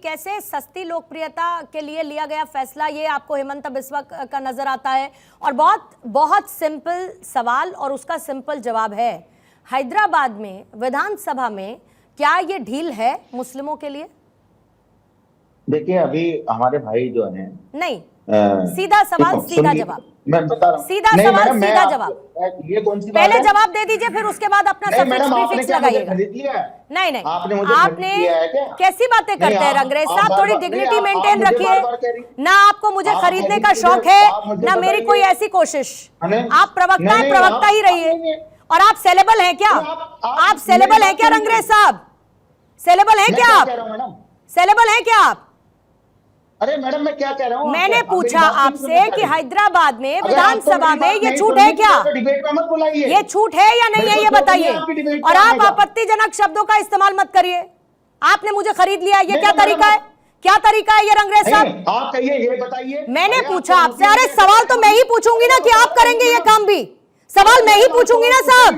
कैसे सस्ती लोकप्रियता के लिए लिया गया फैसला, ये आपको हेमंत बिस्वा का नजर आता है। और बहुत बहुत सिंपल सवाल और उसका सिंपल जवाब है, हैदराबाद में विधानसभा में क्या ये ढील है मुस्लिमों के लिए? देखिए, अभी हमारे भाई जो हैं, नहीं, सीधा सवाल सीधा जवाब, मैं बता रहा हूँ। सीधा सवाल सीधा जवाब। ये कौन सी पहले बात है? जवाब दे दीजिए, फिर उसके बाद अपना सफिक्स प्रीफिक्स लगाइएगा। नहीं नहीं, आपने मुझे कैसी बातें करते हैं रंगरेज साहब, थोड़ी डिग्निटी मेंटेन रखिए ना। आपको मुझे खरीदने का शौक है ना मेरी कोई ऐसी कोशिश। आप प्रवक्ता है, प्रवक्ता ही रहिए। और आप सेलेबल हैं क्या? आप सेलेबल हैं क्या रंगरेज साहब? सेलेबल हैं क्या आप? सेलेबल हैं क्या आप? अरे मैडम, मैं क्या कह रहा हूँ? मैंने पूछा आपसे कि हैदराबाद में विधानसभा में ये छूट है क्या? ये छूट है या नहीं है, ये बताइए। और आप आपत्तिजनक शब्दों का इस्तेमाल मत करिए। आपने मुझे खरीद लिया, ये क्या तरीका है? क्या तरीका है ये रंगरेज साहब? आप कहिए, ये बताइए। मैंने पूछा आपसे। अरे सवाल तो मैं ही पूछूंगी ना कि आप करेंगे ये काम भी। सवाल मैं ही पूछूंगी ना साहब,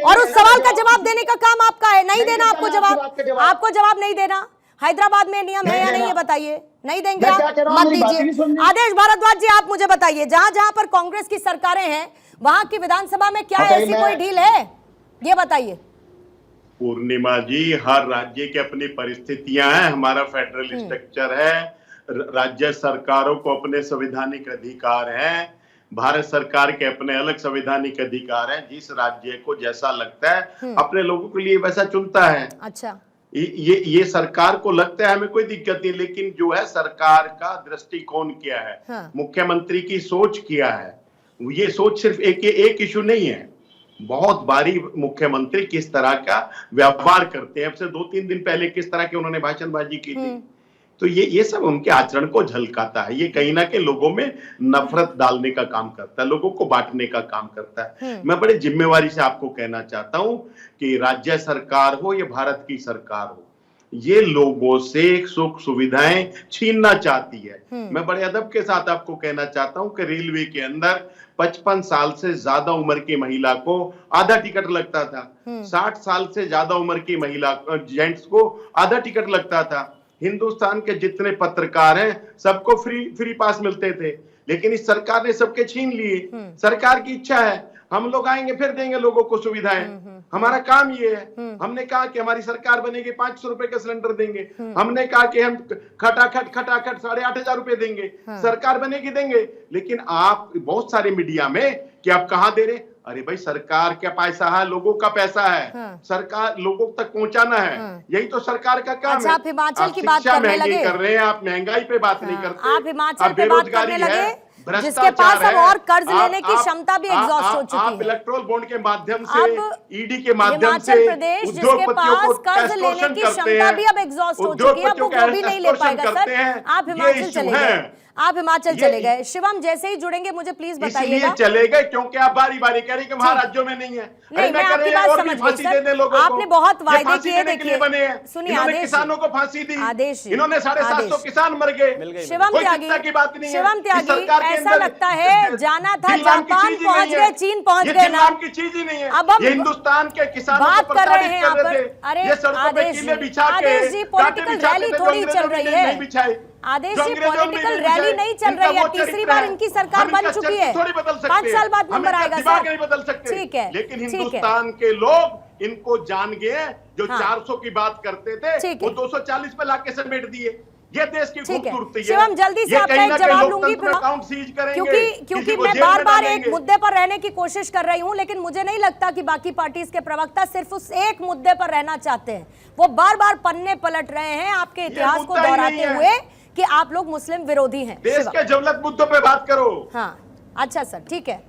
और उस सवाल का जवाब देने का काम आपका है। नहीं देना आपको जवाब, आपको जवाब नहीं देना। हैदराबाद में नियम है या नहीं, ये बताइए। नहीं देंगे आप, मत दीजिए। आदेश भारद्वाज जी, आप मुझे बताइए, जहां जहां पर कांग्रेस की सरकारें हैं वहां की विधानसभा में क्या ऐसी कोई ढील है, ये बताइए। पूर्णिमा जी, हर राज्य की अपनी परिस्थितियां हैं। हमारा फेडरल स्ट्रक्चर है, राज्य सरकारों को अपने संवैधानिक अधिकार हैं, भारत सरकार के अपने अलग संवैधानिक अधिकार हैं। जिस राज्य को जैसा लगता है अपने लोगों के लिए वैसा चुनता है। अच्छा, ये सरकार को लगता है हमें कोई दिक्कत नहीं, लेकिन जो है सरकार का दृष्टिकोण क्या है, हाँ। मुख्यमंत्री की सोच क्या है, ये सोच सिर्फ एक इशू नहीं है। बहुत बारी मुख्यमंत्री किस तरह का व्यवहार करते हैं, अब से 2-3 दिन पहले किस तरह के उन्होंने भाषणबाजी की थी, तो ये सब उनके आचरण को झलकाता है। ये कहीं ना कहीं लोगों में नफरत डालने का काम करता है, लोगों को बांटने का काम करता है। मैं बड़े जिम्मेवारी से आपको कहना चाहता हूं कि राज्य सरकार हो या भारत की सरकार हो, ये लोगों से सुख सुविधाएं छीनना चाहती है। मैं बड़े अदब के साथ आपको कहना चाहता हूं कि रेलवे के अंदर 55 साल से ज्यादा उम्र की महिला को आधा टिकट लगता था, 60 साल से ज्यादा उम्र की महिला जेंट्स को आधा टिकट लगता था। हिंदुस्तान के जितने पत्रकार हैं सबको फ्री पास मिलते थे, लेकिन इस सरकार ने सबके छीन लिए। सरकार की इच्छा है, हम लोग आएंगे फिर देंगे लोगों को सुविधाएं। हमारा काम ये है। हमने कहा कि हमारी सरकार बनेगी 500 रुपए का सिलेंडर देंगे, हमने कहा कि हम खटाखट 8,500 रुपए देंगे, सरकार बनेगी देंगे। लेकिन आप बहुत सारे मीडिया में कि आप कहां दे रहे, अरे भाई सरकार क्या पैसा है, लोगों का पैसा है। सरकार लोगों तक पहुंचाना है, यही तो सरकार का काम है। आप हिमाचल की बात करने लगे, कर रहे हैं, आप महंगाई पे बात नहीं करते, आप हिमाचल पे बात करने लगे, जिसके पास अब और कर्ज लेने की क्षमता भी एग्जॉस्ट हो चुकी है। आप इलेक्ट्रोल बॉन्ड के माध्यम से, ईडी के माध्यम से हिमाचल प्रदेश जिसके पास कर्ज लेने की क्षमता भी अब एग्जॉस्ट हो चुकी है, अब वो भी नहीं ले पाएगा। सर आप हिमाचल चले गए, आप हिमाचल चले गए। शिवम जैसे ही जुड़ेंगे मुझे प्लीज बताइएगा। चले गए क्योंकि आप बारी बारी कह रही कि वहां राज्यों में नहीं है। नहीं, मैं आपकी बात समझ गई सर, आपने बहुत वायदे किए। देखिए सुनिए, आदेश किसानों को फांसी दी, आदेश इन्होंने 750 किसान मर गए। शिवम त्यागी की बात नहीं है। शिवम त्यागी, ऐसा लगता है जाना था जापान पहुंच गए, चीन पहुंच गए ना, की चीज ही नहीं है। अब हम हिंदुस्तान के किसानों बात कर रहे हैं यहाँ पर। अरे आदेश जी, पॉलिटिकल रैली थोड़ी चल रही है। आदेश जी, पॉलिटिकल रैली नहीं चल रही है, तीसरी बार इनकी सरकार बन चुकी है, 5 साल बाद नंबर आएगा सर, नहीं बदल सकते। ठीक है, लेकिन हिंदुस्तान के लोग इनको जान गए, जो 400 की बात करते थे वो 240 पे लाके समेट दिए। ये देश की खूबसूरती है। शिवम जल्दी से आपका एक जवाब लूंगी, क्योंकि मैं बार बार एक मुद्दे पर रहने की कोशिश कर रही हूं, लेकिन मुझे नहीं लगता कि बाकी पार्टीज के प्रवक्ता सिर्फ उस एक मुद्दे पर रहना चाहते हैं। वो बार बार पन्ने पलट रहे हैं आपके इतिहास को दोहराते हुए कि आप लोग मुस्लिम विरोधी हैं। देश के जवलत मुद्दों पे बात करो। हाँ अच्छा सर, ठीक है,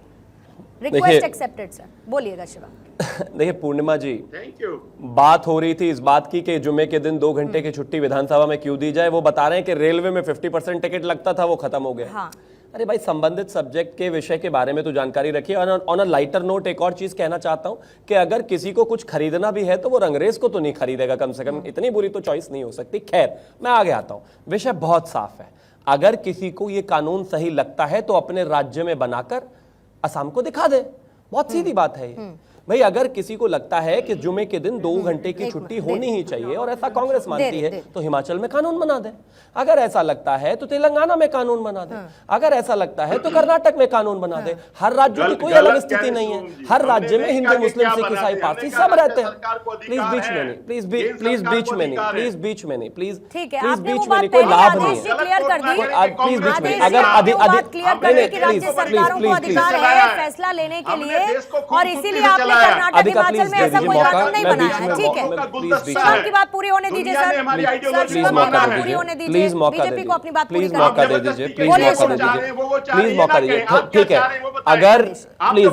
रिक्वेस्ट एक्सेप्टेड सर, बोलिएगा शिवम। देखिए पूर्णिमा जी, थैंक यू। बात हो रही थी इस बात की कि जुमे के दिन 2 घंटे की छुट्टी विधानसभा में क्यों दी जाए। वो बता रहे हैं कि रेलवे में 50% टिकट लगता था, वो खत्म हो गया। हाँ। अरे भाई, संबंधित सब्जेक्ट के विषय के बारे में तो जानकारी रखिए। और ऑन अ लाइटर नोट एक और चीज कहना चाहता हूं कि अगर किसी को कुछ खरीदना भी है तो वो रंगरेज को तो नहीं खरीदेगा, कम से कम इतनी बुरी तो चॉइस नहीं हो सकती। खैर, मैं आगे आता हूं। विषय बहुत साफ है, अगर किसी को ये कानून सही लगता है तो अपने राज्य में बनाकर असम को दिखा दे, बहुत सीधी बात है ये। भाई अगर किसी को लगता है कि जुमे के दिन 2 घंटे की छुट्टी होनी ही चाहिए और ऐसा कांग्रेस मानती है तो हिमाचल में कानून बना दे। अगर ऐसा लगता है तो तेलंगाना में कानून बना दे। अगर ऐसा लगता है तो कर्नाटक में कानून बना दे। हर राज्य की कोई अलग स्थिति नहीं है। हर राज्य में हिंदू, मुस्लिम, सिख, ईसाई, पारसी सब रहते हैं। प्लीज बीच में नहीं, प्लीज बीच में नहीं, प्लीज बीच में नहीं, प्लीज ठीक है, प्लीज आपने बीच वो में बात नहीं, कोई पहले लाभ आदेश नहीं जी है। क्लियर कर दी। प्लीज बीच में आदेश अगर जी, अधि आपने वो अधि बात क्लियर कर दी कि राज्य सरकारों को अधिकार है फैसला लेने के लिए, और इसीलिए आपने कर्नाटक, हिमाचल में ऐसा कोई कानून नहीं बनाया है। ठीक है, सर की बात पूरी होने दीजिए सर, प्लीज मौका पूरी होने दीजिए, दीजिए, प्लीज मौका बीजेपी को अपनी बात पूरी प्लीज मौका दे करने दीजिए, दीजिए। प्लीज बोलिए मौका दे शुरू। दीजिए, प्लीज मौका दीजिए। ठीक है, अगर प्लीज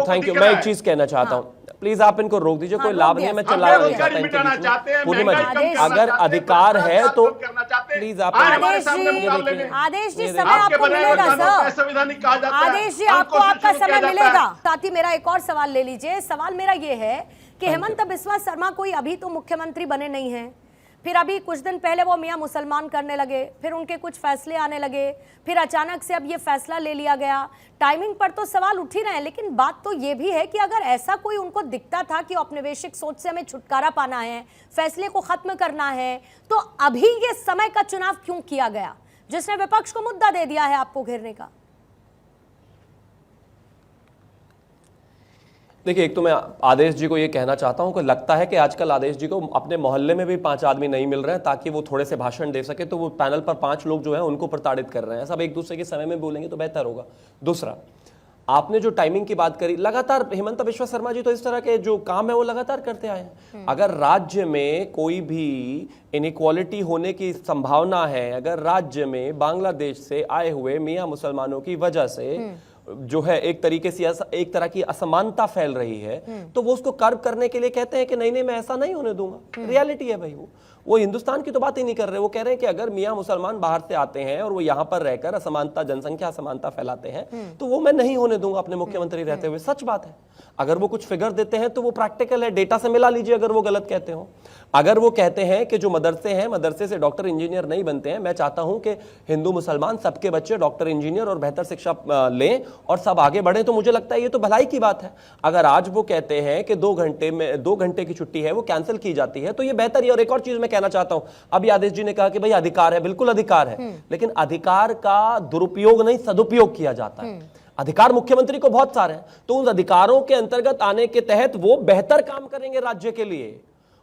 थैंक यू मैं एक चीज कहना चाहता हूँ, प्लीज आप इनको रोक दीजिए। कोई लाभ नहीं है, मैं चिल्लाना नहीं चाहता इनके बीच में। पूर्णिमा जी अगर अधिकार है तो प्लीज आप आदेश जी समय आपको मिलेगा सर, संवैधानिक कहा जाता है। आदेश जी आपको आपका समय मिलेगा। साथ ही मेरा एक और सवाल ले लीजिए। सवाल मेरा ये है कि हेमंत बिस्वा शर्मा कोई अभी तो मुख्यमंत्री बने नहीं हैं, फिर अभी कुछ दिन पहले वो मियां मुसलमान करने लगे, फिर उनके कुछ फैसले आने लगे, फिर अचानक से अब ये फैसला ले लिया गया। टाइमिंग पर तो सवाल उठ ही रहे हैं, लेकिन बात तो ये भी है कि अगर ऐसा कोई उनको दिखता था कि औपनिवेशिक सोच से हमें छुटकारा पाना है, फैसले को खत्म करना है, तो अभी ये समय का चुनाव क्यों किया गया जिसने विपक्ष को मुद्दा दे दिया है आपको घेरने का? देखिए, एक तो मैं आदेश जी को ये कहना चाहता हूं कि लगता है कि आजकल आदेश जी को अपने मोहल्ले में भी 5 आदमी नहीं मिल रहे हैं ताकि वो थोड़े से भाषण दे सके, तो वो पैनल पर 5 लोग जो है उनको प्रताड़ित कर रहे हैं। सब एक दूसरे के समय में बोलेंगे तो बेहतर होगा। दूसरा, आपने जो टाइमिंग की बात करी, लगातार हेमंत बिस्वा शर्मा जी तो इस तरह के जो काम है वो लगातार करते आए हैं। अगर राज्य में कोई भी इनइक्वालिटी होने की संभावना है, अगर राज्य में बांग्लादेश से आए हुए मियां मुसलमानों की वजह से जो है एक तरीके से एक तरह की असमानता फैल रही है, तो वो उसको कर्व करने के लिए कहते हैं कि नहीं नहीं मैं ऐसा नहीं होने दूंगा। रियलिटी है भाई, वो हिंदुस्तान की तो बात ही नहीं कर रहे। वो कह रहे हैं कि अगर मियां मुसलमान बाहर से आते हैं और वो यहां पर रहकर असमानता, जनसंख्या असमानता फैलाते हैं तो वो मैं नहीं होने दूंगा अपने मुख्यमंत्री रहते हुए। सच बात है। अगर वो कुछ फिगर देते हैं तो वो प्रैक्टिकल है, डेटा से मिला लीजिए अगर वो गलत कहते हो। अगर वो कहते हैं कि जो मदरसे हैं, मदरसे से डॉक्टर इंजीनियर नहीं बनते हैं, मैं चाहता हूं कि हिंदू मुसलमान सबके बच्चे डॉक्टर इंजीनियर और बेहतर शिक्षा लें और सब आगे बढ़े, तो मुझे लगता है ये तो भलाई की बात है। अगर आज वो कहते हैं कि 2 घंटे की छुट्टी है वो कैंसिल की जाती है तो ये बेहतर है। और एक और चीज मैं कहना चाहता हूं, अभी आदेश जी ने कहा कि भाई अधिकार है, बिल्कुल अधिकार है, लेकिन अधिकार का दुरुपयोग नहीं सदुपयोग किया जाता है। अधिकार मुख्यमंत्री को बहुत सारे हैं, तो उन अधिकारों के अंतर्गत आने के तहत वो बेहतर काम करेंगे राज्य के लिए,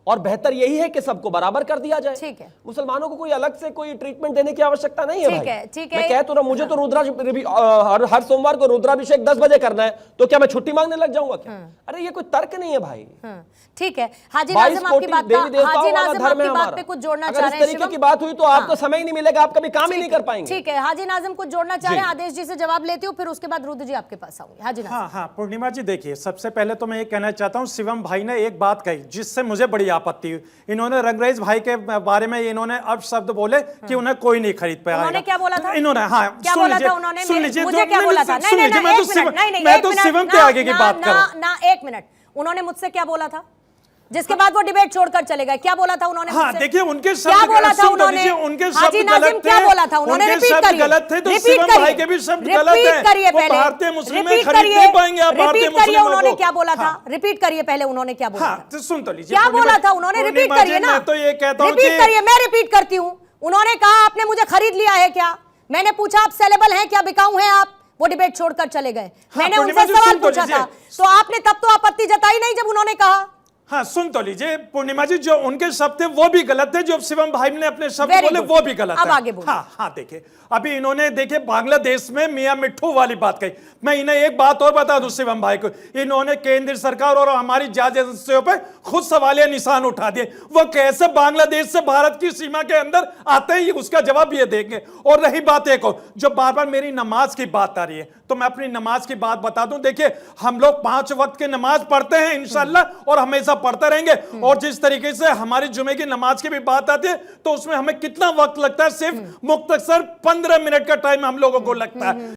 और बेहतर यही है कि सबको बराबर कर दिया जाए। ठीक है, मुसलमानों को कोई अलग से कोई ट्रीटमेंट देने की आवश्यकता नहीं है। ठीक है, ठीक है। मैं कह तो रहा, मुझे तो हर सोमवार को रुद्राभिषेक 10 बजे करना है, तो क्या मैं छुट्टी मांगने लग जाऊंगा क्या? अरे ये कोई तर्क नहीं है भाई। ठीक है, हाजी नाज़िम आपकी बात पे कुछ जोड़ना चाह रहे हैं। इस तरीके की बात हुई तो आपको समय ही नहीं मिलेगा, आप कभी काम ही नहीं कर पाएंगे। ठीक है, हाजी नाज़िम कुछ जोड़ना चाह रहे हैं, आदेश जी से जवाब लेती हूँ, फिर उसके बाद रुद्र जी आपके पास आऊंगी। हाजी नाज़िम। हाँ, पूर्णिमा जी देखिए, सबसे पहले तो मैं ये कहना चाहता हूँ, शिवम भाई ने एक बात कही जिससे मुझे बड़ी आपत्ति हुई। इन्होंने रंगरेज भाई के बारे में इन्होंने अब शब्द बोले कि उन्हें कोई नहीं खरीद पाया। उन्होंने क्या बोला था? इन्होंने क्या बोला था उन्होंने? मुझे क्या बोला था? मैं तो शिवम के आगे की बात कर रहा हूं। ना, एक मिनट, उन्होंने मुझसे क्या बोला था जिसके बाद वो डिबेट छोड़कर चले गए? क्या बोला था उन्होंने? हाँ, देखिए उनके शब्द क्या बोला था उन्होंने? उनके हाजी नाज़िम क्या बोला था उन्होंने? रिपीट करिए, गलत थे तो शिवम भाई के भी शब्द गलत हैं। रिपीट करिए पहले, भारतीय मुस्लिम में खरीद नहीं पाएंगे आप भारतीय रिपीट करिए मुस्लिमों उन्होंने को। क्या बोला था, रिपीट करिए पहले उन्होंने क्या बोला था। तो सुन तो लीजिए क्या बोला था उन्होंने, रिपीट करिए ना। तो ये कहता हूं रिपीट करिए, मैं रिपीट करती हूँ। उन्होंने कहा आपने मुझे खरीद लिया है क्या? मैंने पूछा आप सेलेबल हैं क्या, बिकाऊ हैं आप? वो डिबेट छोड़कर चले गए। मैंने उनसे सवाल पूछा था तो आपने तब तो आपत्ति जताई नहीं जब उन्होंने कहा। हाँ, सुन तो लीजिए पूर्णिमा जी, जो उनके शब्द थे वो भी गलत थे, जो शिवम भाई ने अपने शब्द बोले वो भी गलत है। अब आगे बोलिए। हाँ, देखिए अभी इन्होंने देखिए बांग्लादेश में मियां मिट्ठू वाली बात कही। मैं इन्हें एक बात और बता दूं शिवम भाई को, इन्होंने केंद्र सरकार और हमारी जांच एजेंसियों पे खुद सवालिया निशान उठा दिए। वो कैसे बांग्लादेश से भारत की सीमा के अंदर आते हैं, उसका जवाब ये देंगे। और रही बात एक और, जो बार बार मेरी नमाज की बात आ रही है, तो मैं अपनी नमाज की बात बता दूं। देखिए हम लोग 5 वक्त की नमाज पढ़ते हैं इंशाल्लाह, और हमेशा पढ़ते रहेंगे। और जिस तरीके से हमारी जुमे की नमाज की भी बात आती है, तो उसमें हमें कितना वक्त लगता है? सिर्फ मुख्तसर 15 मिनट का टाइम हम लोगों को लगता है।